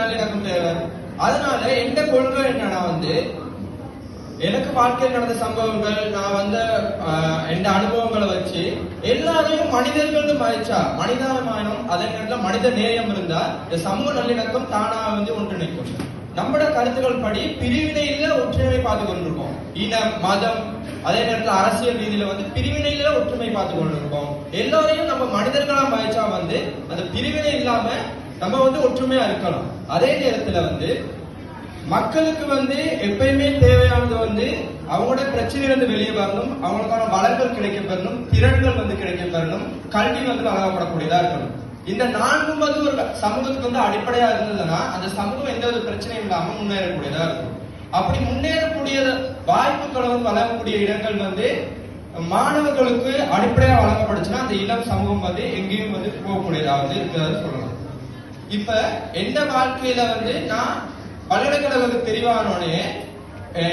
நல்லிணக்கம் தேவை. அதனால எந்த கொள்கை என்னன்னா எனக்கு வாழ்க்கையில் நடந்த சம்பவங்கள், நான் எந்த அனுபவங்களை வச்சு எல்லாரையும் மனிதர்கள் மதிச்சா, மனிதாபிமானம், அதே நேரத்தில் மனித நேயம் இருந்தா இந்த சமூக நல்லிணக்கம் தானா ஒன்றிணைக்கும். நம்மளோட கருத்துக்கள் படி பிரிவினையில ஒற்றுமை பார்த்து கொண்டிருக்கோம். இனம், மதம், அதே நேரத்தில் அரசியல் ரீதியில பிரிவினையில ஒற்றுமை பார்த்து கொண்டிருக்கோம். எல்லாரையும் நம்ம மனிதர்களா மதிச்சா அந்த பிரிவினை இல்லாம நம்ம ஒற்றுமையா இருக்கலாம். அதே நேரத்துல மக்களுக்கு எப்பயுமே தேவையானது அவங்களோட பிரச்சனையிலிருந்து வெளியே வரணும், அவங்களுக்கான வளங்கள் கிடைக்க பெறணும், திறன்கள் கிடைக்க பெறணும், கல்வி வழங்கப்படக்கூடியதா இருக்கணும். இந்த நான்கும் ஒரு சமூகத்துக்கு அடிப்படையா இருந்ததுன்னா அந்த சமூகம் எந்த ஒரு பிரச்சனையும் இல்லாம முன்னேறக்கூடியதா இருக்கும். அப்படி முன்னேறக்கூடிய வாய்ப்புகளை வழங்கக்கூடிய இடங்கள் மாணவர்களுக்கு அடிப்படையா வழங்கப்படுச்சுன்னா அந்த இளம் சமூகம் எங்கேயும் போகக்கூடியதாவது இருக்கிறது சொல்லலாம். இப்ப எந்த வாழ்க்கையில நான் பல்கலைக்கழகத்துக்கு தெரிவானோடனே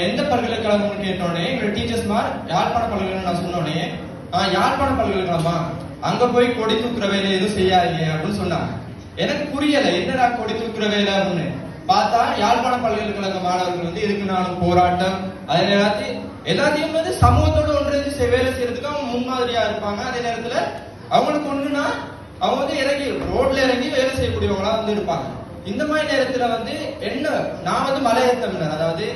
எந்த பல்கலைக்கழகம் கேட்டோடனே எங்க டீச்சர்ஸ் யாழ்ப்பாண பல்கலைக்கழகம் நான் சொன்னோடனே யாழ்ப்பாண பல்கலைக்கழகமா அங்க போய் கொடி தூக்குற வேலை எதுவும் செய்யாதீங்க அப்படின்னு சொன்னாங்க. எனக்கு புரியல என்னடா கொடி தூக்குற வேலை அப்படின்னு பார்த்தா யாழ்ப்பாண பல்கலைக்கழக மாணவர்கள் இதுக்கு நானும் போராட்டம் அதில் எல்லாத்தையும் சமூகத்தோடு ஒன்று வேலை செய்யறதுக்கு அவங்க முன்மாதிரியா இருப்பாங்க. அதே நேரத்துல அவங்களுக்கு ஒண்ணுன்னா அவங்க இறங்கி ரோட்ல இறங்கி வேலை செய்யக்கூடியவங்களா இருப்பாங்க. இந்த மாதிரி நேரத்துல என்ன நான் மலையேத்தமிழர், அதாவது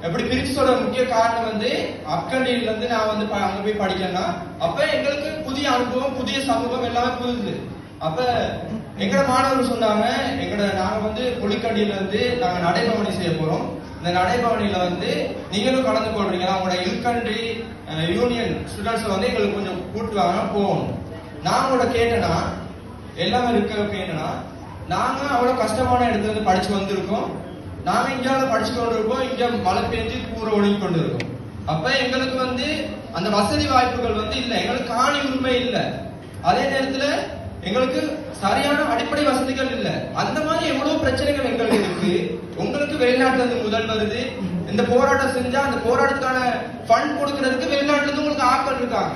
எப்படி பிரிச்சு சொல்ற முக்கிய காரணம் அக்கண்டியில இருந்து நான் அங்க போய் படிக்கணும்னா அப்ப எங்களுக்கு புதிய அனுபவம், புதிய சமூகம் எல்லாமே புதுது. அப்ப எங்கட மாணவர்கள் சொன்னாங்க, நாங்க புலிக்கண்டியில இருந்து நாங்க நடைபவனி செய்ய போறோம். இந்த நடைபவனியில நீங்களும் கலந்து கொள்றீங்களா, உங்களோட இல்கண்ட்ரி யூனியன் ஸ்டூடெண்ட்ஸ் எங்களுக்கு கொஞ்சம் கூட்டுவாங்க போகணும். நான் உங்களோட கேட்டேன்னா எல்லாமே இருக்க கேட்டேன்னா நாங்க அவ்வளவு கஷ்டமான இடத்துல படிச்சு வந்திருக்கோம், நாங்க இந்தியாவில படிச்சு கொண்டு இருக்கோம், இங்க மழை பெஞ்சு கூற ஒழுங்கி கொண்டு இருக்கோம். அப்ப எங்களுக்கு அந்த வசதி வாய்ப்புகள் இல்ல, எங்களுக்கு காணி உரிமை இல்ல, அதே நேரத்துல எங்களுக்கு சரியான அடிப்படை வசதிகள் இல்ல. அந்த மாதிரி எவ்வளவு பிரச்சனைகள் எங்களுக்கு இருக்கு. உங்களுக்கு வெளிநாட்டுல இருந்து முதல் வருது, இந்த போராட்டம் செஞ்சா அந்த போராட்டத்துக்கான ஃபண்ட் கொடுக்கறதுக்கு வெளிநாட்டுல இருந்து உங்களுக்கு ஆட்கள் இருக்காங்க.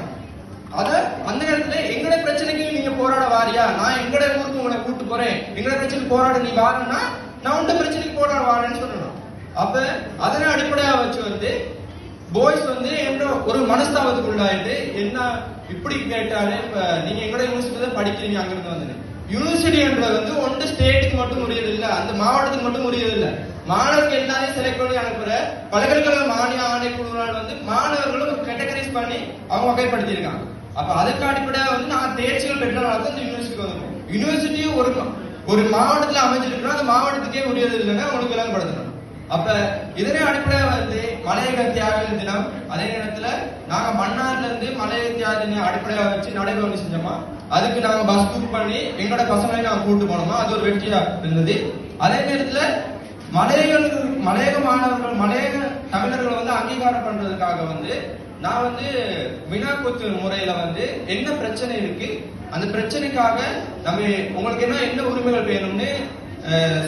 அந்த நேரத்துல எங்கட பிரச்சனைக்கு நீங்க போராட வாரியா, நான் எங்கட ஊருக்கு உங்களை கூட்டு போறேன், எங்கட பிரச்சனைக்கு போராட நீ வாரன்னா நான் உண்ட பிரச்சனைக்கு போராட வாரேன்னு சொல்லணும். அப்ப அதனை அடிப்படையா வச்சு பாய்ஸ் என்ன ஒரு மனஸ்தாபத்துக்குள்ளாயிட்டு என்ன இப்படி கேட்டாலே இப்ப நீங்க எங்கட யூனிவர்சிட்டி தான் படிக்கிறீங்க, அங்கிருந்து யூனிவர்சிட்டின்றது ஒன்று ஸ்டேட்டுக்கு மட்டும் முடியறது இல்ல, அந்த மாவட்டத்துக்கு மட்டும் முடியறது இல்ல, மாணவர்கள் எல்லாரையும் செலக்ட் பண்ணி அனுப்புற பல்கலைக்கழக மானிய ஆணைக்குழுவால் மாணவர்களும் கேட்டகரைஸ் பண்ணி அவங்க வகைப்படுத்தியிருக்காங்க. அப்ப அதுக்கு அடிப்படையா நான் தேர்ச்சிகள் பெற்றனால தான் இந்த யூனிவர்சிட்டிக்கு வந்திருக்கோம். யூனிவர்சிட்டி ஒரு மாவட்டத்துல அமைஞ்சிருக்கா, அந்த மாவட்டத்துக்கே முடியாது இல்லைன்னா அவங்களுக்கு விளங்கப்படுத்தணும். அப்ப இதனை அடிப்படையா மலையக தியாக தினம், அதே நேரத்துல நாங்க மன்னார்ல இருந்து மலையக தியாக தினம் அடிப்படையா வச்சு நடைபெறி செஞ்சோமா, அதுக்கு நாங்க பஸ் புக் பண்ணி எங்களோட பசங்களை நாங்க கூட்டு போனோமா, அது ஒரு வெற்றியா இருந்தது. அதே நேரத்துல மலையக மாணவர்கள், மலையக தமிழர்கள் அங்கீகாரம் பண்றதுக்காக நான் வினாக்குத்து முறையில என்ன பிரச்சனை இருக்கு, அந்த பிரச்சனைக்காக நம்ம உங்களுக்கு என்ன உரிமைகள் வேணும்னு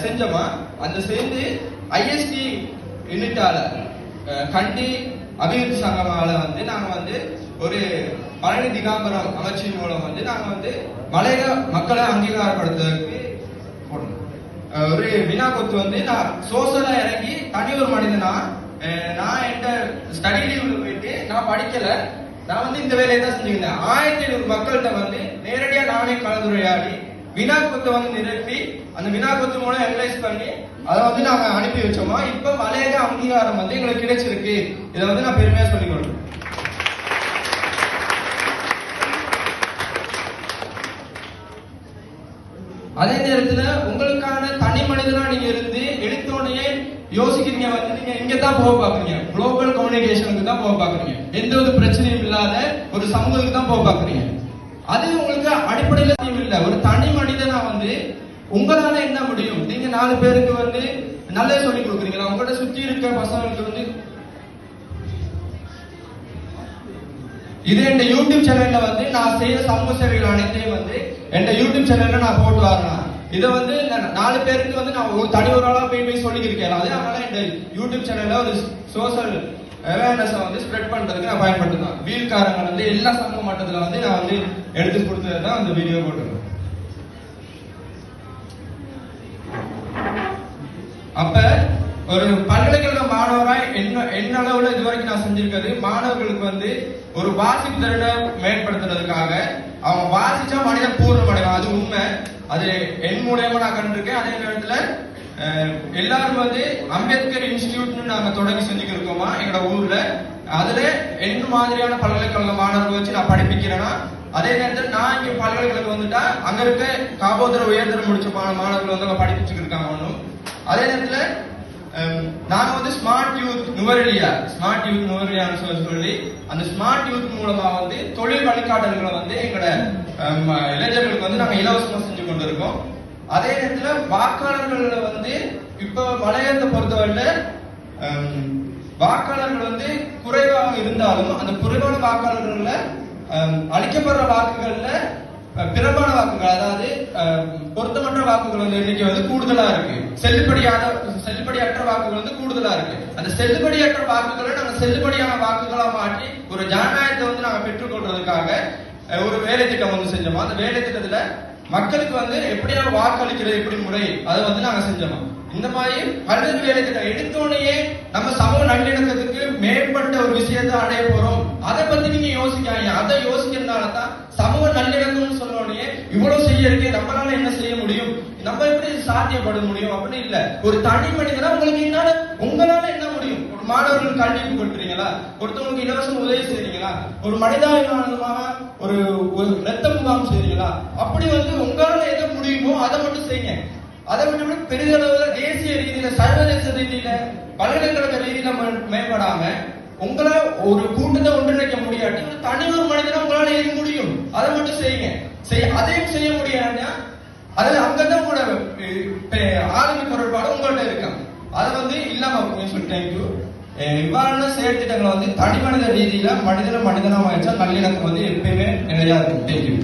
செஞ்சோமா, அந்த சேர்ந்து ஐஎஸ்டி யூனிட்டால கண்டி அபிவிருத்தி சங்கமால நாங்க ஒரு பழனி திகாம்பரம் அமைச்சின் மூலம் நாங்க மலையக மக்களை அங்கீகாரப்படுத்துவதற்கு ஒரு வினா கொத்து நான் சோசியலா இறங்கி தனி ஒரு மனிதனா நான் எந்த ஸ்டடி லீவ்ல போயிட்டு நான் படிக்கல, நான் இந்த வேலையை தான் செஞ்சுக்கிறேன். 1500 மக்கள்கிட்ட நேரடியா நானே கலந்துரையாடி வினா கொத்தை நிரப்பி அந்த வினா கொத்து மூலம் அனலைஸ் பண்ணி அதை நாங்க அனுப்பி வச்சோமா. இப்ப மலையக அங்கீகாரம் எங்களுக்கு கிடைச்சிருக்கு. இதை நான் பெருமையா சொல்லிக் கொள்றேன். அதே நேரத்துல உங்களுக்கான தனி மனிதனா நீங்க இருந்து எடுத்தோடனே யோசிக்கிறீங்க, நீங்க இங்கதான் போக பாக்குறீங்க, குளோபல் கம்யூனிகேஷனுக்கு தான் போக பாக்குறீங்க, எந்த ஒரு பிரச்சனையும் இல்லாத ஒரு சமூகத்துக்கு தான் போக பாக்குறீங்க. அது உங்களுக்கு அடிப்படையில இல்ல. ஒரு தனி மனிதனா உங்களால என்ன முடியும், நீங்க 4 பேருக்கு நல்லா சொல்லி கொடுக்குறீங்களா, உங்களோட சுத்தி இருக்க பசங்களுக்கு இது என் யூடியூப் சேனல்ல நான் செய்யற சமூக சேவைகள் அனைத்தையும் என் யூடியூப் சேனல்ல நான் போட்டு வரலாம். இதை 4 பேருக்கு நான் ஒரு தனி ஒரு ஆளா போய் சொல்லியிருக்கேன். அதனால என் யூடியூப் சேனல்ல ஒரு சோசியல் அவேர்னஸ் ஸ்ப்ரெட் பண்றதுக்கு நான் பயன்படுத்துறேன். வீல்காரங்க எல்லா சமூக மட்டத்துல நான் எடுத்து கொடுத்ததுதான் அந்த வீடியோ போட்டுருக்கேன். அப்ப ஒரு பல்கலைக்கழக மாணவராய் என்ன அளவுல இதுவரைக்கும் நான் செஞ்சிருக்கிறது, மாணவர்களுக்கு வந்து ஒரு வாசிப்பு திறனை மேம்படுத்துறதுக்காக அவங்க வாசிச்சா மனிதன் பூர்ணமடைவான். அது உண்மை. அது என் மூலியமா நான் கண்டிருக்கேன். அதே நேரத்துல எல்லாரும் வந்து அம்பேத்கர் இன்ஸ்டிடியூட்னு நாங்க தொடங்கி செஞ்சுக்கிட்டு இருக்கோமா எங்களோட ஊர்ல. அதுல என்ன மாதிரியான பல்கலைக்கழக மாணவர்கள் வச்சு நான் படிப்பிக்கிறேன்னா, அதே நேரத்தில் நான் இங்க பல்கலைக்கழகம் வந்துட்டா அங்க இருக்க காபோதர உயர்தரம் முடிச்ச மாணவர்கள் வந்து படிப்பிச்சுட்டு இருக்காங்க ஒன்றும். அதே நேரத்துல நாங்க வந்து ஸ்மார்ட் யூத் நுவரெலியான்னு சொல்லி அந்த ஸ்மார்ட் யூத் மூலமா வந்து தொழில் வழிகாட்டல்களை வந்து எங்களோட இளைஞர்களுக்கு வந்து நாங்க இலவசமா செஞ்சு கொண்டு இருக்கோம். அதே நேரத்துல வாக்காளர்கள வந்து இப்ப மலையத்தை பொறுத்தவரையில வாக்காளர்கள் வந்து குறைவாக இருந்தாலும் அந்த குறைவான வாக்காளர்கள்ல அளிக்கப்படுற வாக்குகள்ல பிறப்பான வாக்குகள், அதாவது பொருத்தமற்ற வாக்குகள் வந்து எண்ணிக்கை வந்து கூடுதலா இருக்கு. செல்லுபடியற்ற வாக்குகள் வந்து கூடுதலா இருக்கு. அந்த செல்லுபடியற்ற வாக்குகளை நாங்க செல்லுபடியான வாக்குகளா மாற்றி ஒரு ஜனநாயகத்தை வந்து நாங்க பெற்றுக்கொள்றதுக்காக ஒரு வேலை திட்டம் வந்து செஞ்சோமா. அந்த வேலை திட்டத்துல மக்களுக்கு வந்து எப்படியா வாக்களிக்கிறது எப்படி முறை அதை வந்து நாங்க செஞ்சோமா. இந்த மாதிரி பல்வேறு வேலை திட்டம் எடுத்தோடனே நம்ம சமூக நல்லிணக்கத்துக்கு மேம்பட்ட ஒரு விஷயத்தை அடைய போறோம், அதை பத்தி நீங்க யோசிக்காங்க. அதை யோசிக்கிறதுனாலதான் சமூக நல்லிணக்கம்னு சொன்னோடனே இவ்வளவு செய்ய இருக்கு, நம்மளால என்ன செய்ய முடியும், நம்ம எப்படி சாத்தியப்பட முடியும் அப்படின்னு இல்ல. ஒரு தனி மனிதனா உங்களுக்கு உங்களால என்ன முடியும்? ஒரு மாணவர்களுக்கு கல்வி கொடுக்குறீங்களா, ஒருத்தவங்களுக்கு இலவச உதவி செய்றீங்களா, ஒரு மனிதாபிமானமாக ஒரு ரத்த முகாம் செய்றீங்களா, அப்படி வந்து உங்களால எதை முடியுமோ அதை மட்டும் செய்யுங்க. அதை விட்டு பெரிதளவுல தேசிய ரீதியில சர்வதேச ரீதியில பல்கலைக்கழக ரீதியில மேம்படாம உங்களை ஒரு கூட்டத்தை ஒன்றிணைக்க முடியாட்டி தனி ஒரு மனிதனா உங்களால எது முடியும் அதை மட்டும் செய்யுங்க. அதையும் செய்ய முடியாதுன்னா அது அங்கதான் உங்களோட ஆளுமை குறைபாடு உங்கள்கிட்ட இருக்கும். அதை வந்து இல்லாம சொல்லிட்டேன். இவ்வாறான செயற்திட்டங்களை வந்து தனி மனித ரீதியில மனிதனா வச்சா நல்லிணக்கம் வந்து எப்பயுமே நிலையா இருக்கும். தேங்க்யூ.